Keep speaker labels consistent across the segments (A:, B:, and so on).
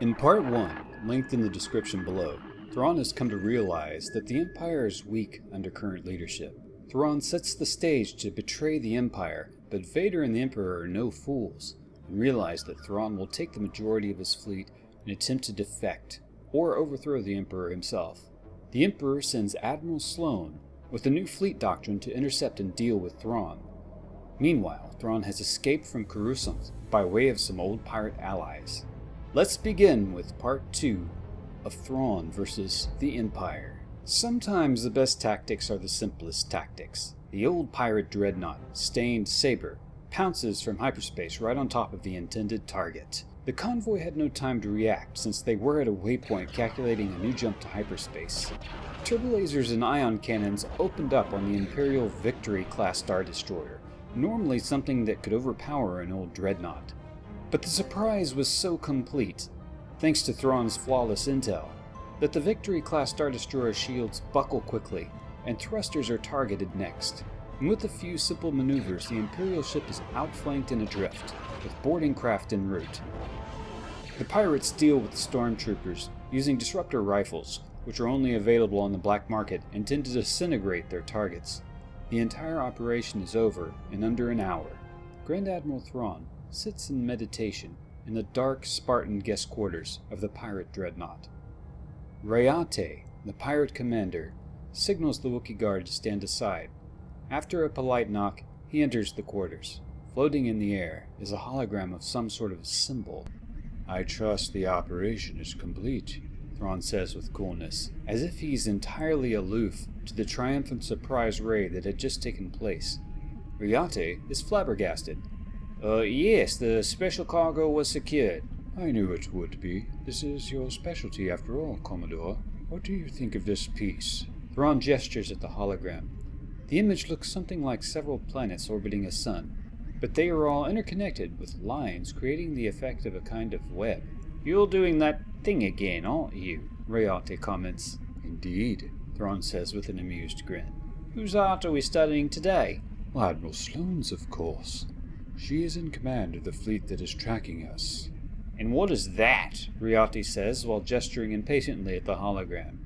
A: In Part 1, linked in the description below, Thrawn has come to realize that the Empire is weak under current leadership. Thrawn sets the stage to betray the Empire, but Vader and the Emperor are no fools, and realize that Thrawn will take the majority of his fleet and attempt to defect, or overthrow the Emperor himself. The Emperor sends Admiral Sloane with a new fleet doctrine to intercept and deal with Thrawn. Meanwhile, Thrawn has escaped from Coruscant by way of some old pirate allies. Let's begin with Part 2 of Thrawn versus the Empire. Sometimes the best tactics are the simplest tactics. The old pirate dreadnought, Stained Saber, pounces from hyperspace right on top of the intended target. The convoy had no time to react since they were at a waypoint calculating a new jump to hyperspace. Turbolasers and ion cannons opened up on the Imperial Victory-class Star Destroyer, normally something that could overpower an old dreadnought. But the surprise was so complete, thanks to Thrawn's flawless intel, that the Victory-class Star Destroyer shields buckle quickly, and thrusters are targeted next. And with a few simple maneuvers, the Imperial ship is outflanked and adrift, with boarding craft en route. The pirates deal with the stormtroopers using disruptor rifles, which are only available on the black market and tend to disintegrate their targets. The entire operation is over in under an hour. Grand Admiral Thrawn sits in meditation in the dark Spartan guest quarters of the pirate dreadnought. Rayate, the pirate commander, signals the Wookiee guard to stand aside. After a polite knock, he enters the quarters. Floating in the air is a hologram of some sort of symbol. "I trust the operation is complete," Thrawn says with coolness, as if he's entirely aloof to the triumphant surprise raid that had just taken place. Rayate is flabbergasted. Yes, the special cargo was secured." "I knew it would be. This is your specialty after all, Commodore. What do you think of this piece?" Thrawn gestures at the hologram. The image looks something like several planets orbiting a sun, but they are all interconnected with lines creating the effect of a kind of web. "You're doing that thing again, aren't you?" Rayate comments. "Indeed," Thrawn says with an amused grin. "Whose art are we studying today?" "Well, Admiral Sloane's, of course. She is in command of the fleet that is tracking us." "And what is that?" Rayate says while gesturing impatiently at the hologram.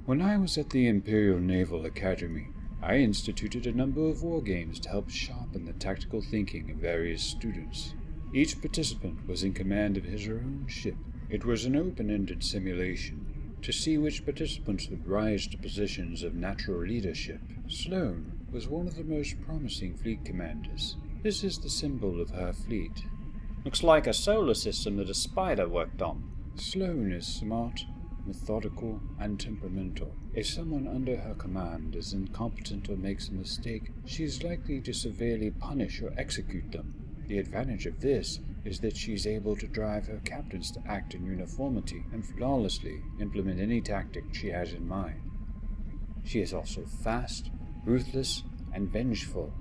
A: "When I was at the Imperial Naval Academy, I instituted a number of war games to help sharpen the tactical thinking of various students. Each participant was in command of his or her own ship. It was an open-ended simulation to see which participants would rise to positions of natural leadership. Sloane was one of the most promising fleet commanders. This is the symbol of her fleet." "Looks like a solar system that a spider worked on." "Sloane is smart, methodical, and temperamental. If someone under her command is incompetent or makes a mistake, she is likely to severely punish or execute them. The advantage of this is that she is able to drive her captains to act in uniformity and flawlessly implement any tactic she has in mind. She is also fast, ruthless, and vengeful.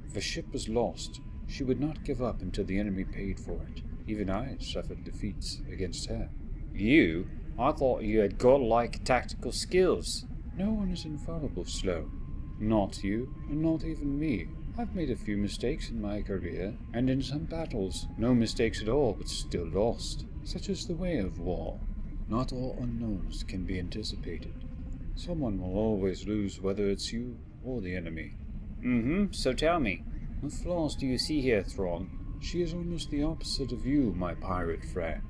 A: If a ship was lost, she would not give up until the enemy paid for it. Even I suffered defeats against her." "You? I thought you had godlike tactical skills." "No one is infallible, Sloane. Not you, and not even me. I've made a few mistakes in my career, and in some battles, no mistakes at all, but still lost. Such is the way of war. Not all unknowns can be anticipated. Someone will always lose, whether it's you or the enemy." So tell me, what flaws do you see here, Thrawn? "She is almost the opposite of you, my pirate friend.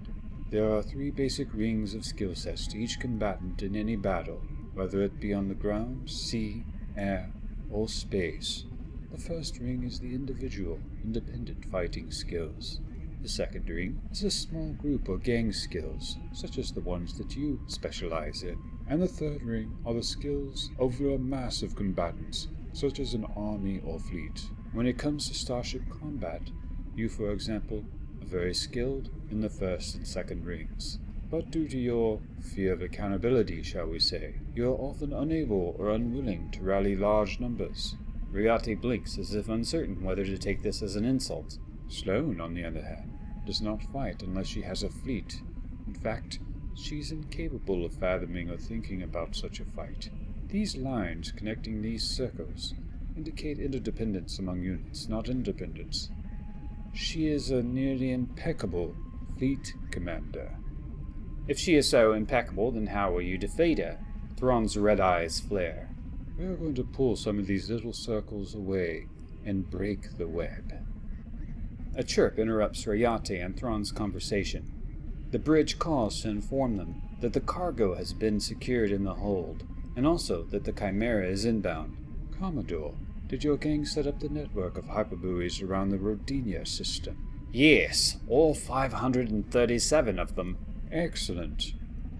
A: There are 3 basic rings of skill sets to each combatant in any battle, whether it be on the ground, sea, air, or space. The first ring is the individual, independent fighting skills. The second ring is a small group or gang skills, such as the ones that you specialize in. And the third ring are the skills over a mass of combatants, such as an army or fleet. When it comes to starship combat, you, for example, are very skilled in the first and second rings. But due to your fear of accountability, shall we say, you are often unable or unwilling to rally large numbers." Rayate blinks as if uncertain whether to take this as an insult. "Sloane, on the other hand, does not fight unless she has a fleet. In fact, she's incapable of fathoming or thinking about such a fight. These lines connecting these circles indicate interdependence among units, not independence. She is a nearly impeccable fleet commander. If she is so impeccable, then how will you defeat her? Thrawn's red eyes flare. We are going to pull some of these little circles away and break the web. A chirp interrupts Rayate and Thrawn's conversation. The bridge calls to inform them that the cargo has been secured in the hold, and also that the Chimera is inbound. Commodore, did your gang set up the network of hyperbuoys around the Rodinia system? Yes, all 537 of them. Excellent.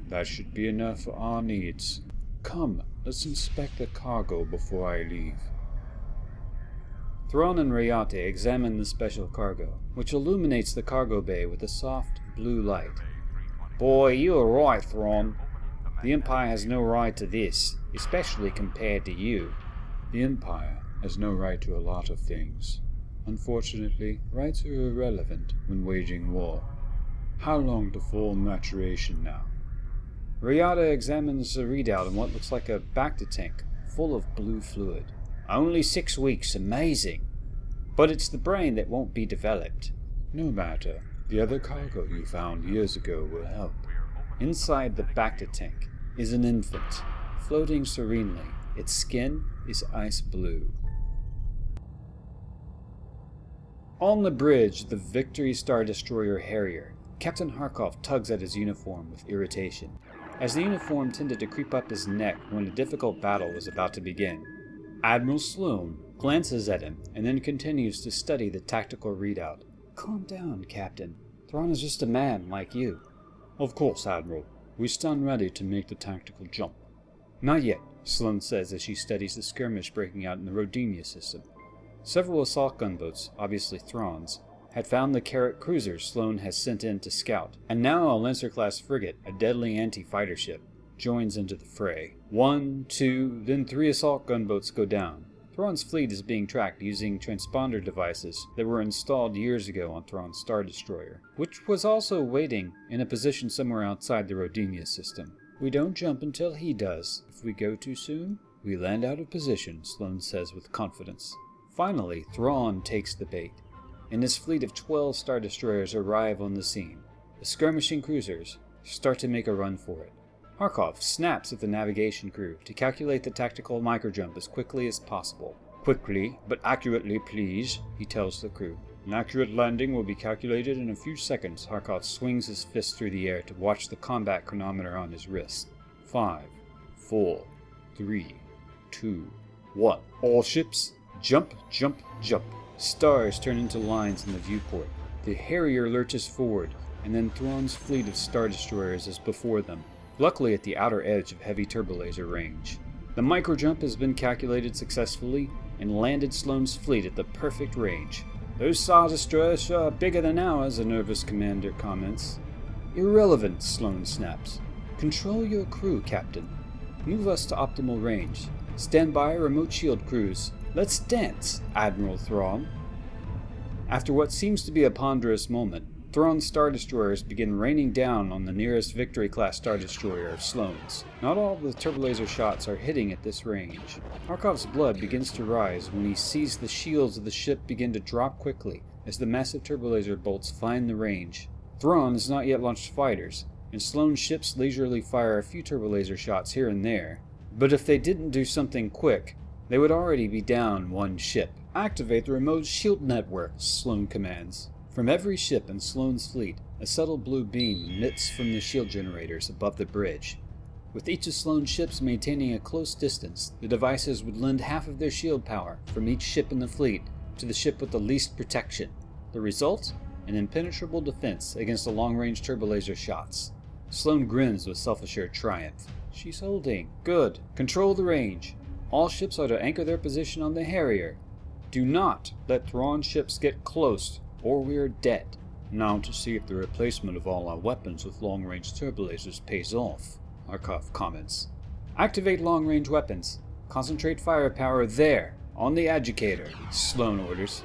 A: That should be enough for our needs. Come, let's inspect the cargo before I leave. Thrawn and Rayate examine the special cargo, which illuminates the cargo bay with a soft blue light. Boy, you are right, Thrawn. The Empire has no right to this, especially compared to you. The Empire has no right to a lot of things. Unfortunately, rights are irrelevant when waging war. How long to full maturation now? Rayate examines the readout on what looks like a Bacta tank full of blue fluid. Only 6 weeks, amazing. But it's the brain that won't be developed. No matter. The other cargo you found years ago will help. Inside the Bacta tank is an infant, floating serenely. Its skin is ice blue. On the bridge, the Victory Star Destroyer Harrier, Captain Harkov tugs at his uniform with irritation, as the uniform tended to creep up his neck when a difficult battle was about to begin. Admiral Sloane glances at him and then continues to study the tactical readout. Calm down, Captain. Thrawn is just a man like you. Of course, Admiral. We stand ready to make the tactical jump. Not yet, Sloane says as she studies the skirmish breaking out in the Rodinia system. Several assault gunboats, obviously Thrawn's, had found the Carrack cruisers Sloane has sent in to scout, and now a Lancer-class frigate, a deadly anti-fighter ship, joins into the fray. 1, 2, then 3 assault gunboats go down. Thrawn's fleet is being tracked using transponder devices that were installed years ago on Thrawn's Star Destroyer, which was also waiting in a position somewhere outside the Rodinia system. We don't jump until he does. If we go too soon, we land out of position, Sloane says with confidence. Finally, Thrawn takes the bait, and his fleet of 12 Star Destroyers arrive on the scene. The skirmishing cruisers start to make a run for it. Harkov snaps at the navigation crew to calculate the tactical microjump as quickly as possible. Quickly, but accurately, please, he tells the crew. An accurate landing will be calculated in a few seconds. Harkov swings his fist through the air to watch the combat chronometer on his wrist. 5, 4, 3, 2, 1. All ships, jump, jump, jump. Stars turn into lines in the viewport. The Harrier lurches forward, and then Thrawn's fleet of Star Destroyers is before them, luckily at the outer edge of heavy turbolaser range. The microjump has been calculated successfully and landed Sloane's fleet at the perfect range. Those Star Destroyers sure are bigger than ours, a nervous commander comments. Irrelevant, Sloane snaps. Control your crew, Captain. Move us to optimal range. Stand by remote shield crews. Let's dance, Admiral Thrawn. After what seems to be a ponderous moment, Thrawn's Star Destroyers begin raining down on the nearest Victory-class Star Destroyer of Sloane's. Not all of the turbolaser shots are hitting at this range. Harkov's blood begins to rise when he sees the shields of the ship begin to drop quickly as the massive turbolaser bolts find the range. Thrawn has not yet launched fighters, and Sloane's ships leisurely fire a few turbolaser shots here and there. But if they didn't do something quick, they would already be down one ship. Activate the remote shield network, Sloane commands. From every ship in Sloane's fleet, a subtle blue beam emits from the shield generators above the bridge. With each of Sloane's ships maintaining a close distance, the devices would lend half of their shield power from each ship in the fleet to the ship with the least protection. The result? An impenetrable defense against the long-range turbolaser shots. Sloane grins with self-assured triumph. She's holding. Good. Control the range. All ships are to anchor their position on the Harrier. Do not let Thrawn's ships get close, or we are dead. Now to see if the replacement of all our weapons with long-range turbolasers pays off, Harkov comments. Activate long-range weapons. Concentrate firepower there, on the agitator, Sloane orders.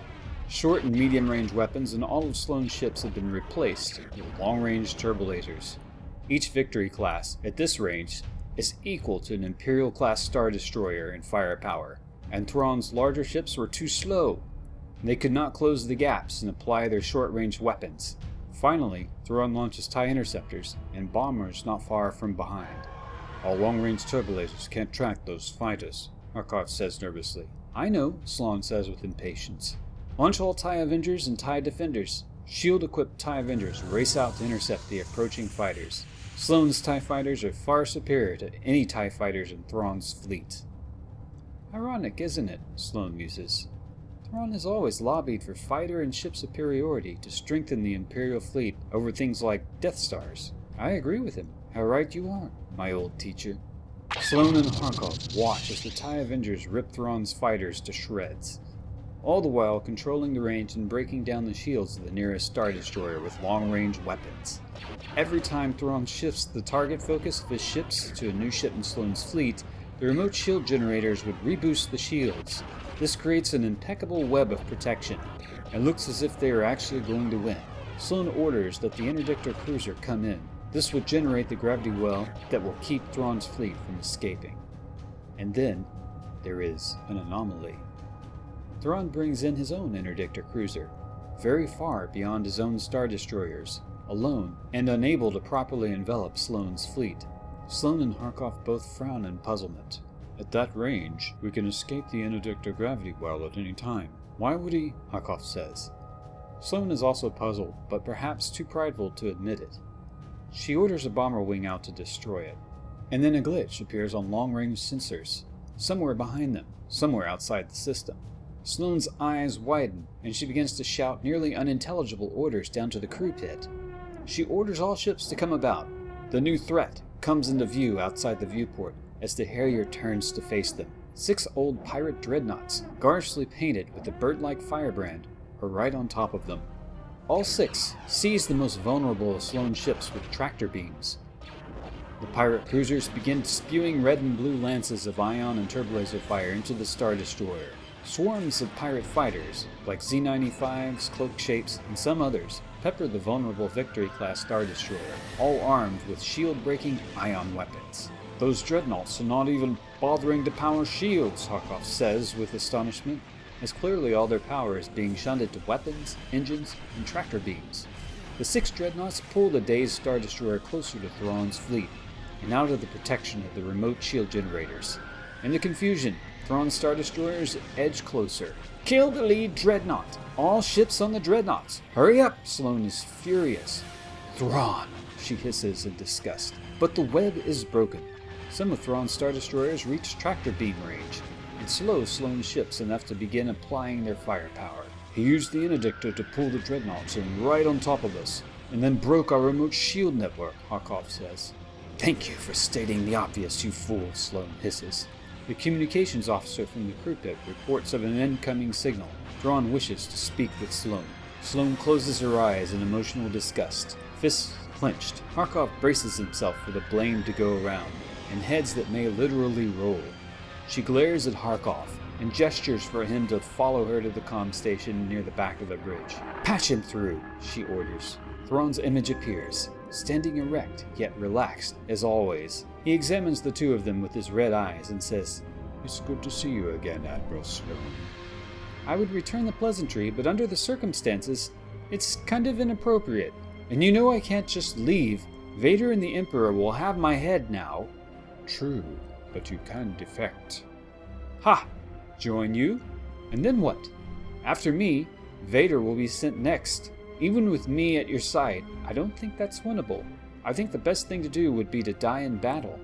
A: Short and medium-range weapons in all of Sloane's ships have been replaced with long-range turbolasers. Each Victory class, at this range, is equal to an Imperial-class Star Destroyer in firepower, and Thrawn's larger ships were too slow. They could not close the gaps and apply their short-range weapons. Finally, Thrawn launches TIE interceptors and bombers not far from behind. Our long-range turbolasers can't track those fighters, Markov says nervously. I know, Sloan says with impatience. Launch all TIE Avengers and TIE Defenders. Shield-equipped TIE Avengers race out to intercept the approaching fighters. Sloan's TIE fighters are far superior to any TIE fighters in Thrawn's fleet. Ironic, isn't it? Sloan muses. Thrawn has always lobbied for fighter and ship superiority to strengthen the Imperial fleet over things like Death Stars. I agree with him. How right you are, my old teacher. Sloan and Harkov watch as the TIE Avengers rip Thrawn's fighters to shreds, all the while controlling the range and breaking down the shields of the nearest Star Destroyer with long-range weapons. Every time Thrawn shifts the target focus of his ships to a new ship in Sloan's fleet, the remote shield generators would reboost the shields. This creates an impeccable web of protection. It looks as if they are actually going to win. Sloan orders that the interdictor cruiser come in. This would generate the gravity well that will keep Thrawn's fleet from escaping. And then, there is an anomaly. Thrawn brings in his own interdictor cruiser, very far beyond his own Star Destroyers, alone and unable to properly envelop Sloan's fleet. Sloan and Harkov both frown in puzzlement. At that range, we can escape the interdictor gravity well at any time. Why would he? Harkov says. Sloan is also puzzled, but perhaps too prideful to admit it. She orders a bomber wing out to destroy it. And then a glitch appears on long-range sensors, somewhere behind them, somewhere outside the system. Sloan's eyes widen, and she begins to shout nearly unintelligible orders down to the crew pit. She orders all ships to come about. The new threat comes into view outside the viewport as the Harrier turns to face them. 6 old pirate dreadnoughts, garishly painted with a bird-like firebrand, are right on top of them. All 6 seize the most vulnerable of Sloan's ships with tractor beams. The pirate cruisers begin spewing red and blue lances of ion and turbolaser fire into the Star Destroyer. Swarms of pirate fighters, like Z-95s, Cloak Shapes, and some others, pepper the vulnerable Victory-class Star Destroyer, all armed with shield-breaking ion weapons. Those dreadnoughts are not even bothering to power shields, Harkov says with astonishment, as clearly all their power is being shunted to weapons, engines, and tractor beams. The 6 dreadnoughts pull the dazed Star Destroyer closer to Thrawn's fleet, and out of the protection of the remote shield generators. In the confusion, Thrawn's Star Destroyers edge closer. Kill the lead dreadnought! All ships on the dreadnoughts! Hurry up! Sloan is furious. Thrawn! She hisses in disgust. But the web is broken. Some of Thrawn's Star Destroyers reach tractor beam range, and slow Sloan's ships enough to begin applying their firepower. He used the interdictor to pull the dreadnoughts in right on top of us, and then broke our remote shield network, Harkov says. Thank you for stating the obvious, you fool, Sloan hisses. The communications officer from the crew pit reports of an incoming signal. Thrawn wishes to speak with Sloan. Sloan closes her eyes in emotional disgust, fists clenched. Harkov braces himself for the blame to go around, and heads that may literally roll. She glares at Harkov and gestures for him to follow her to the comm station near the back of the bridge. Patch him through, she orders. Thrawn's image appears, standing erect yet relaxed as always. He examines the two of them with his red eyes and says, It's good to see you again, Admiral Sloan. I would return the pleasantry, but under the circumstances, it's kind of inappropriate. And you know I can't just leave. Vader and the Emperor will have my head now. True, but you can defect. Ha! Join you? And then what? After me, Vader will be sent next. Even with me at your side, I don't think that's winnable. I think the best thing to do would be to die in battle.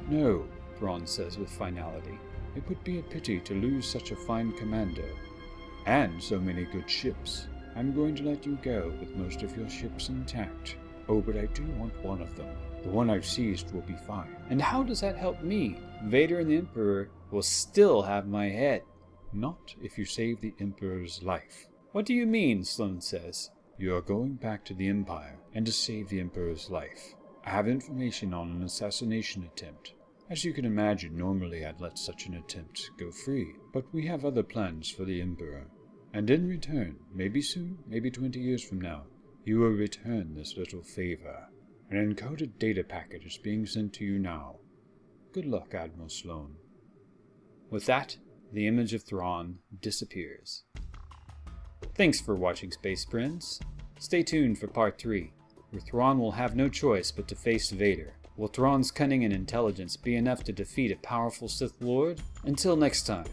A: No, Thrawn says with finality. It would be a pity to lose such a fine commander. And so many good ships. I'm going to let you go with most of your ships intact. Oh, but I do want one of them. The one I've seized will be fine. And how does that help me? Vader and the Emperor will still have my head. Not if you save the Emperor's life. What do you mean? Sloan says. You are going back to the Empire, and to save the Emperor's life. I have information on an assassination attempt. As you can imagine, normally I'd let such an attempt go free, but we have other plans for the Emperor. And in return, maybe soon, maybe 20 years from now, you will return this little favor. An encoded data packet is being sent to you now. Good luck, Admiral Sloan. With that, the image of Thrawn disappears. Thanks for watching, Space Friends. Stay tuned for Part 3, where Thrawn will have no choice but to face Vader. Will Thrawn's cunning and intelligence be enough to defeat a powerful Sith Lord? Until next time,